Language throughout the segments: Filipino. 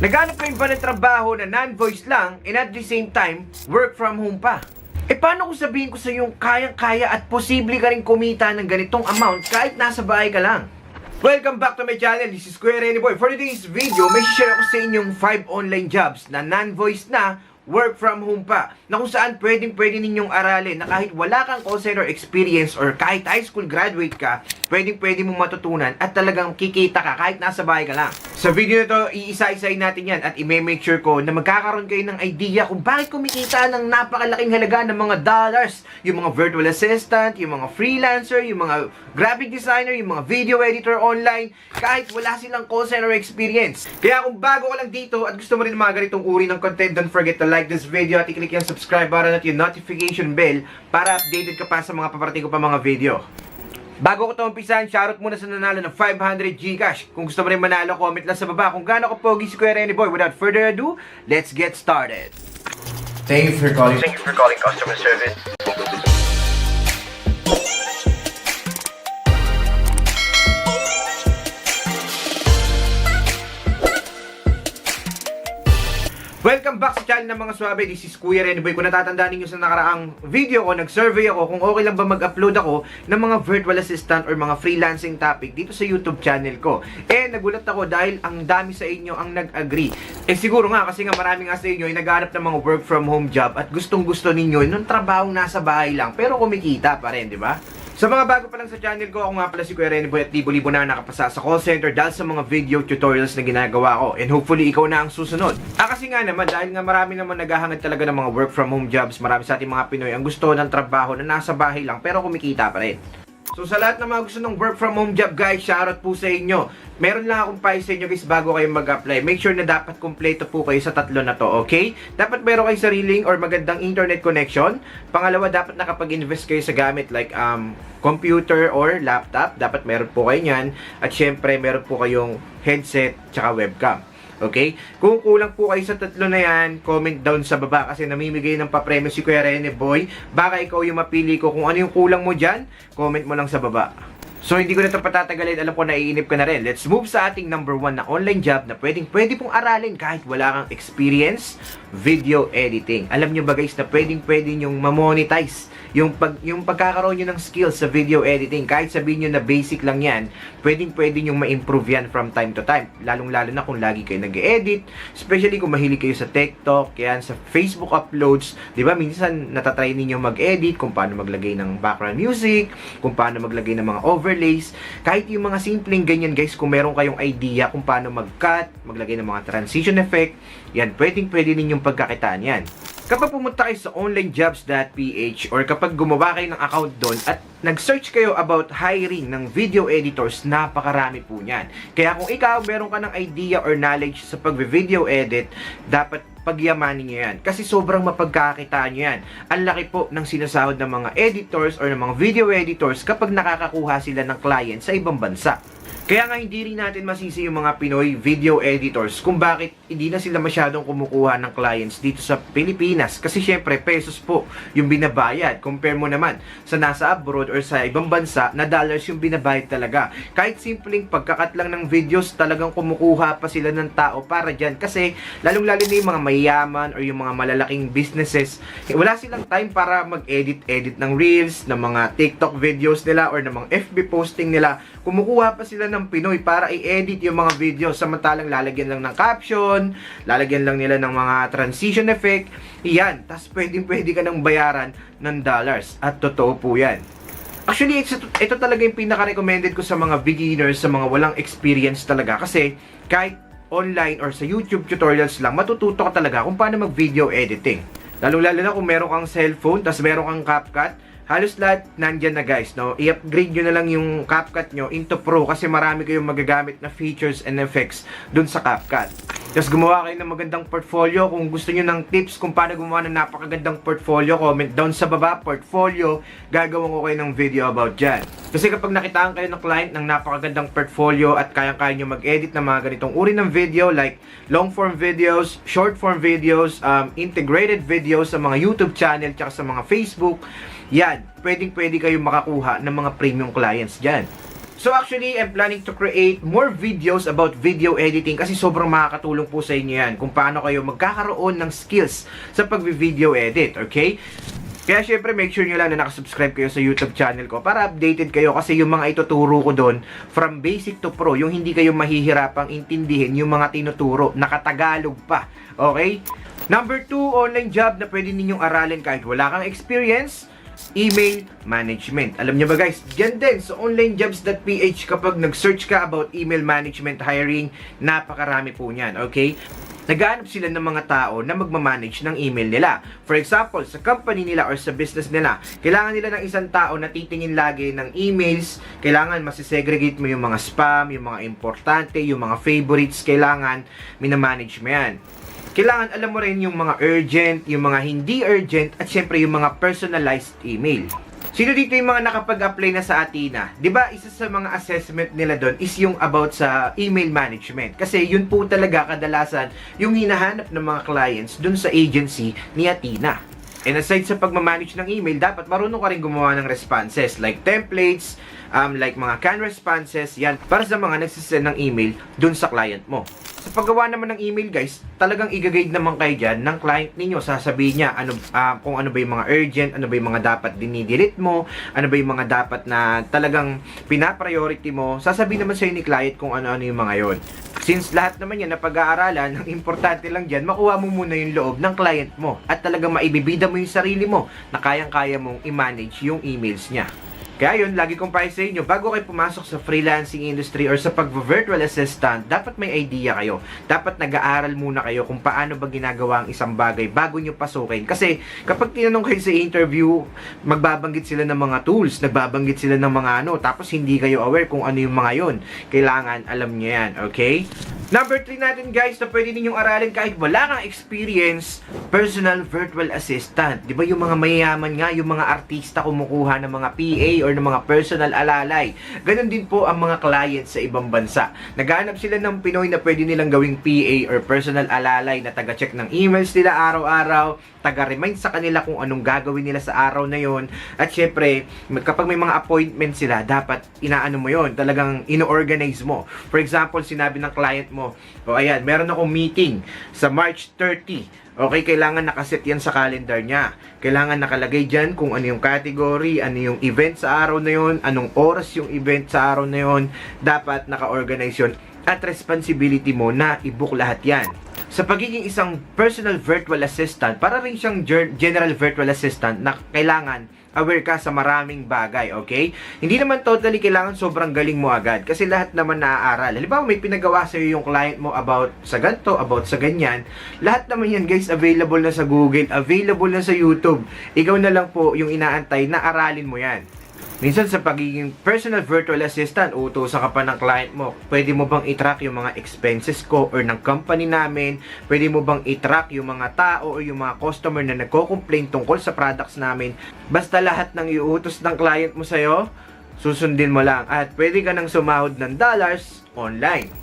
Naghanap kayo ba ng trabaho na non-voice lang and at the same time, work from home pa? Paano kung sabihin ko sa yung kayang-kaya at posible ka rin kumita ng ganitong amount kahit nasa bahay ka lang? Welcome back to my channel, this is Kuya Rene Boy. For today's video, may share ako sa inyong 5 online jobs na non-voice na, work from home pa, na kung saan pwede ninyong aralin na kahit wala kang call center experience or kahit high school graduate ka, pwede mong matutunan at talagang kikita ka kahit nasa bahay ka lang. Sa video na to, iisa-isahin natin yan at i-make sure ko na magkakaroon kayo ng idea kung bakit kumikita ng napakalaking halaga ng mga dollars yung mga virtual assistant, yung mga freelancer, yung mga graphic designer, yung mga video editor online, kahit wala silang call center experience. Kaya kung bago ka lang dito at gusto mo rin mga ganitong uri ng content, don't forget to like this video at i-click yung subscribe button at yung notification bell para updated ka pa sa mga paparating ko pa mga video. Bago ko ito umpisahan, shoutout muna sa nanalo ng 500 Gcash. Kung gusto mo rin manalo, comment lang sa baba kung gaano ka pogi si Kuya Rene Boy. Without further ado, let's get started. Thank you for calling customer service. Welcome back sa channel ng mga swabe. This is Kuya Rene Boy. Kung natatandaan ninyo sa nakaraang video ko, nag-survey ako kung okay lang ba mag-upload ako ng mga virtual assistant or mga freelancing topic dito sa YouTube channel ko. Nagulat ako dahil ang dami sa inyo ang nag-agree. Siguro nga kasi nga marami nga sa inyo ay naghanap ng mga work from home job at gustong-gusto ninyo nung trabaho nasa bahay lang pero kumikita pa rin, di ba? Sa mga bago pa lang sa channel ko, ako nga pala si Kuya Rene Boy at libo-libo na nakapasa sa call center dahil sa mga video tutorials na ginagawa ko. And hopefully, ikaw na ang susunod. Kasi nga naman, dahil nga marami naman naghahangad talaga ng mga work from home jobs, marami sa ating mga Pinoy ang gusto ng trabaho na nasa bahay lang pero kumikita pa rin. So sa lahat ng mga gusto ng work from home job guys, shoutout po sa inyo. Meron lang akong payo sa inyo guys bago kayo mag-apply. Make sure na dapat kompleto po kayo sa tatlo na to, okay? Dapat meron kayo sariling or magandang internet connection. Pangalawa, dapat nakapag-invest kayo sa gamit like computer or laptop. Dapat meron po kayo niyan. At syempre, meron po kayong headset tsaka webcam. Okay? Kung kulang po kayo sa tatlo na yan, comment down sa baba kasi namimigay ng papremyo si Kuya Rene Boy. Baka ikaw yung mapili ko kung ano yung kulang mo dyan, comment mo lang sa baba. So hindi ko na ito patatagalin, alam ko naiinip ka na rin. Let's move sa ating number 1 na online job na pwede pong aralin kahit wala kang experience, video editing. Alam nyo ba guys na pwede yung ma-monetize yung pagkakaroon nyo ng skills sa video editing. Kahit sabihin nyo na basic lang yan, pwede yung ma-improve yan from time to time. Lalong-lalo na kung lagi kayo nag-edit, especially kung mahilig kayo sa TikTok, yan, sa Facebook uploads. Diba, minsan natatry ninyo mag-edit, kung paano maglagay ng background music, kung paano maglagay ng mga overlays. Kahit yung mga simpleng ganyan guys, kung meron kayong idea kung paano mag-cut, maglagay ng mga transition effect, yan, pwede ninyong pagkakitaan yan. Kapag pumunta kayo sa onlinejobs.ph or kapag gumawa kayo ng account doon at nag-search kayo about hiring ng video editors, napakarami po niyan. Kaya kung ikaw meron ka ng idea or knowledge sa pag-video edit, dapat pagyamanin nyo yan. Kasi sobrang mapagkakitaan nyo yan. Ang laki po ng sinasahod ng mga editors or ng mga video editors kapag nakakakuha sila ng client sa ibang bansa. Kaya nga hindi rin natin masisi yung mga Pinoy video editors kung bakit hindi na sila masyadong kumukuha ng clients dito sa Pilipinas. Kasi syempre pesos po yung binabayad. Compare mo naman sa nasa abroad or sa ibang bansa na dollars yung binabayad talaga. Kahit simpleng pagkakat lang ng videos, talagang kumukuha pa sila ng tao para dyan. Kasi lalong-lalo na yung mga mayayaman or yung mga malalaking businesses, wala silang time para mag-edit ng reels, ng mga TikTok videos nila or ng mga FB posting nila. Kumukuha pa sila ng Pinoy para i-edit yung mga video, samantalang lalagyan lang ng caption, lalagyan lang nila ng mga transition effect, yan, tas pwede ka nang bayaran ng dollars, at totoo po yan. Actually, ito talaga yung pinaka-recommended ko sa mga beginners, sa mga walang experience talaga, kasi kahit online or sa YouTube tutorials lang, matututo ka talaga kung paano mag-video editing. Lalo-lalo na kung meron kang cellphone, tas meron kang CapCut, halos lahat nandyan na guys, no? I-upgrade nyo na lang yung CapCut nyo into Pro kasi marami kayong magagamit na features and effects dun sa CapCut. Tapos gumawa kayo ng magandang portfolio. Kung gusto nyo ng tips kung paano gumawa ng napakagandang portfolio, comment down sa baba, portfolio. Gagawin ko kayo ng video about dyan. Kasi kapag nakitaan kayo ng client ng napakagandang portfolio at kayang-kaya nyo mag-edit ng mga ganitong uri ng video like long form videos, short form videos, integrated videos sa mga YouTube channel tsaka sa mga Facebook, yan, pwede kayong makakuha ng mga premium clients dyan. So actually, I'm planning to create more videos about video editing kasi sobrang makakatulong po sa inyo yan kung paano kayo magkakaroon ng skills sa pag-video edit, okay? Kaya syempre, make sure nyo lang na nakasubscribe kayo sa YouTube channel ko para updated kayo kasi yung mga ituturo ko doon from basic to pro, yung hindi kayo mahihirapang intindihin yung mga tinuturo, nakatagalog pa, okay? Number 2, online job na pwede ninyong aralin kahit wala kang experience, email management. Alam nyo ba guys, dyan din sa onlinejobs.ph kapag nag-search ka about email management hiring, napakarami po niyan, okay? Naghahanap sila ng mga tao na magmamanage ng email nila. For example, sa company nila or sa business nila, kailangan nila ng isang tao na titingin lagi ng emails. Kailangan masisegregate mo yung mga spam, yung mga importante, yung mga favorites. Kailangan minamanage mo yan. Kailangan alam mo rin yung mga urgent, yung mga hindi urgent, at syempre yung mga personalized email. Sino dito yung mga nakapag-apply na sa Athena? 'Di ba isa sa mga assessment nila doon is yung about sa email management. Kasi yun po talaga kadalasan yung hinahanap ng mga clients doon sa agency ni Athena. And aside sa pagmamanage ng email, dapat marunong ka rin gumawa ng responses like templates, like mga canned responses, yan, para sa mga nagsisend ng email dun sa client mo. Sa paggawa naman ng email guys, talagang i-guide naman kayo dyan ng client ninyo. Sasabihin niya kung ano ba yung mga urgent, ano ba yung mga dapat dinidelete mo, ano ba yung mga dapat na talagang pinapriority mo. Sasabihin naman sa'yo ni client kung ano-ano yung mga yon. Since lahat naman yan na pag-aaralan, ang importante lang dyan, makuha mo muna yung loob ng client mo at talagang maibibida mo yung sarili mo na kayang-kaya mong i-manage yung emails niya. Kaya yun, lagi kong payo sa inyo, bago kayo pumasok sa freelancing industry or sa pag-virtual assistant, dapat may idea kayo. Dapat nag-aaral muna kayo kung paano ba ginagawa ang isang bagay bago nyo pasukin. Kasi kapag tinanong kayo sa interview, magbabanggit sila ng mga tools, nagbabanggit sila ng mga tapos hindi kayo aware kung ano yung mga yon. Kailangan alam nyo yan, okay? Number 3 natin guys, na pwede ninyong aralin kahit wala kang experience, personal virtual assistant. Di ba yung mga mayayaman nga, yung mga artista kumukuha ng mga PA or ng mga personal alalay. Ganon din po ang mga clients sa ibang bansa. Naghahanap sila ng Pinoy na pwede nilang gawing PA or personal alalay na taga-check ng emails nila araw-araw, taga-remind sa kanila kung anong gagawin nila sa araw na yon. At syempre, kapag may mga appointment sila, dapat inaano mo yon, talagang ino-organize mo. For example, sinabi ng client mo, o ayan, meron akong meeting sa March 30. Okay, kailangan nakaset yan sa calendar niya. Kailangan nakalagay dyan kung ano yung category, ano yung event sa araw na yon, anong oras yung event sa araw na yon. Dapat naka-organize yun. At responsibility mo na i-book lahat yan. Sa pagiging isang personal virtual assistant, para rin siyang general virtual assistant na kailangan aware ka sa maraming bagay, okay? Hindi naman totally kailangan sobrang galing mo agad kasi lahat naman naaaral. Halimbawa, may pinagawa sa'yo yung client mo about sa ganito, about sa ganyan. Lahat naman yan, guys, available na sa Google, available na sa YouTube. Ikaw na lang po yung inaantay na aralin mo yan. Minsan sa pagiging personal virtual assistant, utusan ka pa ng client mo, pwede mo bang i-track yung mga expenses ko or ng company namin? Pwede mo bang i-track yung mga tao o yung mga customer na nagko-complain tungkol sa products namin? Basta lahat ng iutos ng client mo sa'yo, susundin mo lang. At pwede ka nang sumahod ng dollars online.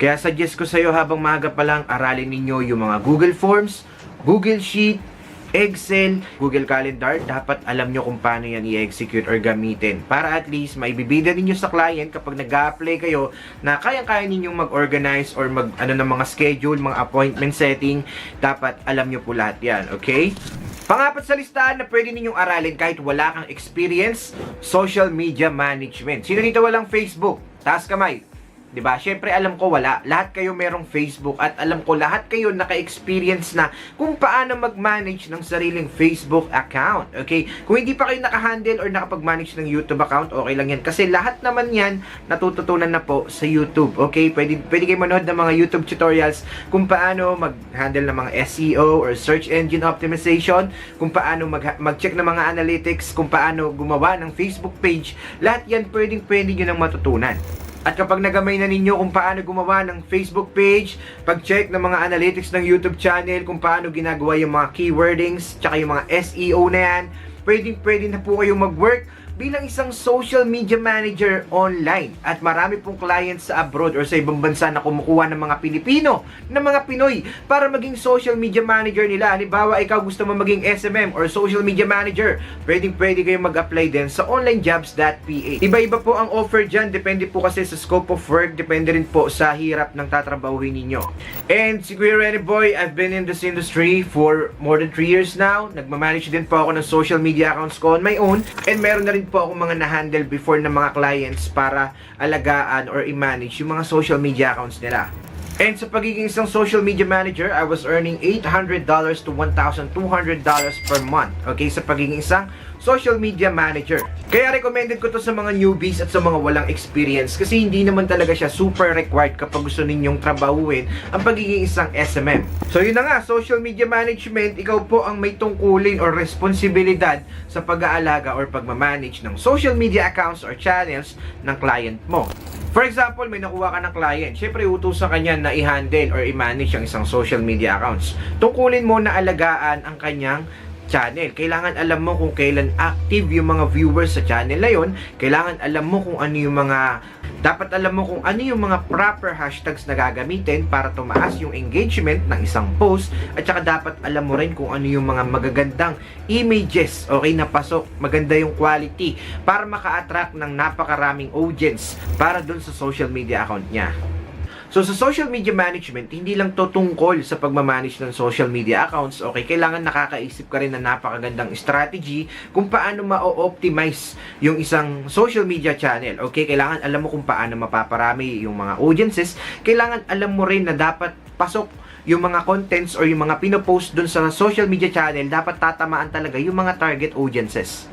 Kaya suggest ko sa'yo habang maaga pa lang, aralin ninyo yung mga Google Forms, Google Sheet, Excel, Google Calendar. Dapat alam nyo kung paano yan i-execute or gamitin para at least maibibida ninyo sa client kapag nag-a-apply kayo na kayang-kaya ninyong mag-organize or ng mga schedule, mga appointment setting. Dapat alam nyo po lahat yan, okay? Pangapat sa listahan na pwede ninyong aralin kahit wala kang experience, social media management. Sino dito walang Facebook? Taas kamay. Diba? Syempre alam ko wala. Lahat kayo merong Facebook at alam ko lahat kayo naka-experience na kung paano mag-manage ng sariling Facebook account. Okay? Kung hindi pa kayo naka-handle or nakapag-manage ng YouTube account, okay lang yan. Kasi lahat naman yan natututunan na po sa YouTube. Okay? Pwede kayo manood ng mga YouTube tutorials kung paano mag-handle ng mga SEO or search engine optimization, kung paano mag-check ng mga analytics, kung paano gumawa ng Facebook page. Lahat yan pwede nyo nang matutunan. At kapag nagamay na ninyo kung paano gumawa ng Facebook page, pag-check ng mga analytics ng YouTube channel, kung paano ginagawa yung mga keywordings, tsaka yung mga SEO na yan, pwede na po kayo mag-work bilang isang social media manager online. At marami pong clients sa abroad or sa ibang bansa na kumukuha ng mga Pilipino, ng mga Pinoy para maging social media manager nila. Halimbawa, ikaw gusto mo maging SMM or social media manager, pwede kayong mag-apply din sa onlinejobs.ph. Iba-iba po ang offer dyan, depende po kasi sa scope of work, depende rin po sa hirap ng tatrabahuhin ninyo. And si Kuya Renny Boy, I've been in this industry for more than 3 years now. Nagmamanage din po ako ng social media accounts ko on my own. And meron na rin po ako mga na-handle before ng mga clients para alagaan or i-manage yung mga social media accounts nila. And sa pagiging isang social media manager, I was earning $800 to $1,200 per month. Okay, sa pagiging isang social media manager. Kaya recommended ko to sa mga newbies at sa mga walang experience kasi hindi naman talaga siya super required kapag gusto ninyong trabahuin ang pagiging isang SMM. So yun na nga, social media management, ikaw po ang may tungkulin or responsibilidad sa pag-aalaga or pagmamanage ng social media accounts or channels ng client mo. For example, may nakuha ka ng client. Siyempre, utusan ka niya na i-handle or i-manage ang isang social media accounts. Tungkulin mo na alagaan ang kanyang channel. Kailangan alam mo kung kailan active yung mga viewers sa channel na yun. Kailangan alam mo kung ano yung mga dapat alam mo kung ano yung mga proper hashtags na gagamitin para tumaas yung engagement ng isang post, at saka dapat alam mo rin kung ano yung mga magagandang images, okay, na pasok, maganda yung quality para maka-attract ng napakaraming audience para dun sa social media account niya. So, sa social media management, hindi lang to tungkol sa pagmamanage ng social media accounts, okay? Kailangan nakakaisip ka rin ng napakagandang strategy kung paano ma-optimize yung isang social media channel, okay? Kailangan alam mo kung paano mapaparami yung mga audiences. Kailangan alam mo rin na dapat pasok yung mga contents or yung mga pinopost dun sa social media channel, dapat tatamaan talaga yung mga target audiences.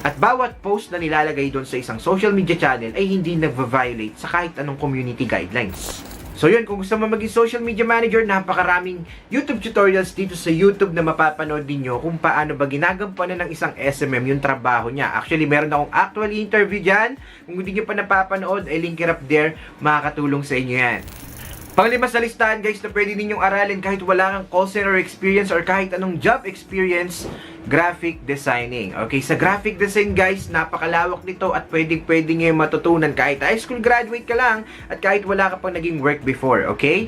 At bawat post na nilalagay dun sa isang social media channel ay hindi nag-violate sa kahit anong community guidelines. So yun, kung gusto mo maging social media manager, napakaraming YouTube tutorials dito sa YouTube na mapapanood ninyo kung paano ba ginagampanan ng isang SMM yung trabaho niya. Actually, meron akong actually interview dyan. Kung hindi nyo pa napapanood, ay link it up there. Makakatulong sa inyo yan. Panglima sa listahan guys na pwede ninyong aralin kahit wala kang call center experience or kahit anong job experience, graphic designing. Okay, sa graphic design guys, napakalawak nito at pwede nyo matutunan kahit high school graduate ka lang at kahit wala ka pang naging work before, okay?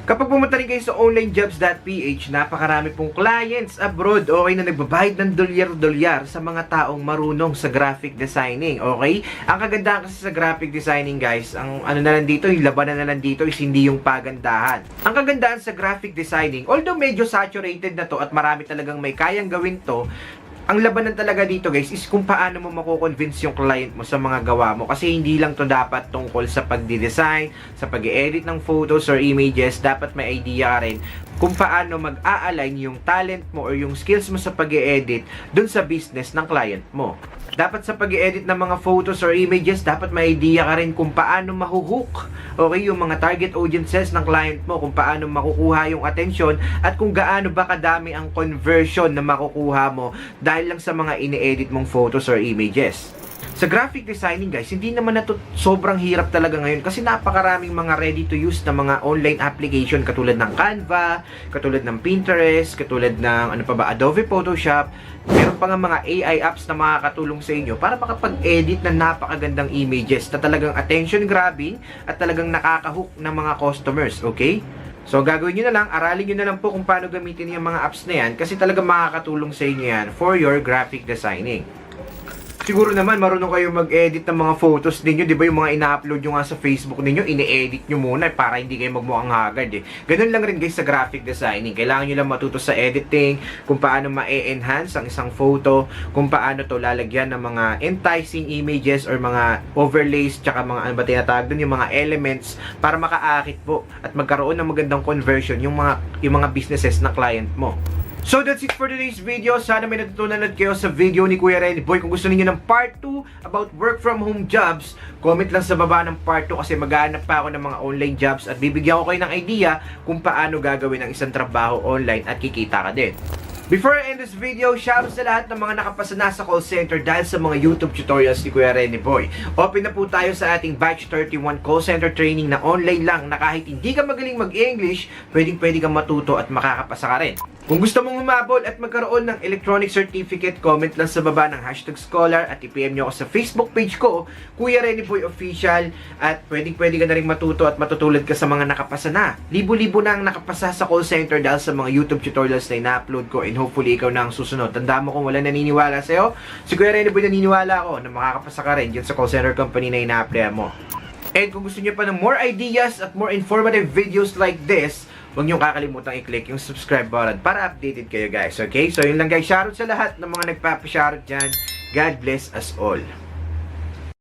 Kapag pumunta rin kayo sa onlinejobs.ph, napakarami pong clients abroad, okay, na nagbabayad ng dolyar-dolyar sa mga taong marunong sa graphic designing, okay? Ang kagandahan kasi sa graphic designing, guys, ang ano na lang dito, yung labanan na lang dito is hindi yung pagandahan. Ang kagandahan sa graphic designing, although medyo saturated na to at marami talagang may kayang gawin to, ang labanan talaga dito guys is kung paano mo mako-convince yung client mo sa mga gawa mo, kasi hindi lang to dapat tungkol sa pagdi-design, sa pag-i-edit ng photos or images, dapat may idea ka rin kung paano mag-a-align yung talent mo or yung skills mo sa pag-i-edit dun sa business ng client mo. Dapat sa pag-i-edit ng mga photos or images, dapat may idea ka rin kung paano mahuhook, okay, yung mga target audiences ng client mo, kung paano makukuha yung atensyon at kung gaano ba kadami ang conversion na makukuha mo dahil lang sa mga ini-edit mong photos or images. Sa graphic designing guys, hindi naman na to sobrang hirap talaga ngayon kasi napakaraming mga ready to use na mga online application katulad ng Canva, katulad ng Pinterest, katulad ng ano pa ba, Adobe Photoshop. Meron pa nga mga AI apps na makakatulong sa inyo para makapag-edit ng napakagandang images na talagang attention grabbing at talagang nakaka-hook ng mga customers, okay? So, gagawin nyo na lang, aralin nyo na lang po kung paano gamitin yung mga apps na yan kasi talagang makakatulong sa inyo yan for your graphic designing. Siguro naman marunong kayo mag-edit ng mga photos ninyo, di ba? Yung mga ina-upload nyo nga sa Facebook ninyo, ini-edit nyo muna para hindi kayo magmukhang haggard eh. Ganun lang rin guys sa graphic designing. Kailangan nyo lang matuto sa editing, kung paano ma-enhance ang isang photo, kung paano to lalagyan ng mga enticing images or mga overlays, tsaka mga ano ba tinatawag dun, yung mga elements para makaakit po at magkaroon ng magandang conversion yung mga businesses na client mo. So that's it for today's video. Sana may natutunan ulit kayo sa video ni Kuya Renny Boy. Kung gusto niyo ng part 2 about work from home jobs, comment lang sa baba ng part 2 kasi maghahanap pa ako ng mga online jobs at bibigyan ko kayo ng idea kung paano gagawin ang isang trabaho online at kikita ka din. Before I end this video, shoutout sa lahat ng mga nakapasa na sa call center dahil sa mga YouTube tutorials ni Kuya Rene Boy. Open na po tayo sa ating Batch 31 call center training na online lang na kahit hindi ka magaling mag-English, pwede kang matuto at makakapasa ka rin. Kung gusto mong humabol at magkaroon ng electronic certificate, comment lang sa baba ng #scholar at i-PM nyo ako sa Facebook page ko, Kuya Rene Boy Official, at pwede ka na rin matuto at matutulad ka sa mga nakapasa na. Libo-libo na ang nakapasa sa call center dahil sa mga YouTube tutorials na ina-upload ko, and hopefully ikaw na ang susunod. Tandaan mo kung wala naniniwala sa'yo, si Kuya Rene Boy naniniwala ako na makakapasa ka rin dyan sa call center company na ina-apply mo. And kung gusto niyo pa ng more ideas at more informative videos like this, huwag niyong kakalimutan i-click yung subscribe button para updated kayo guys. Okay? So yun lang guys. Shoutout sa lahat ng mga nagpapa-shoutout dyan. God bless us all.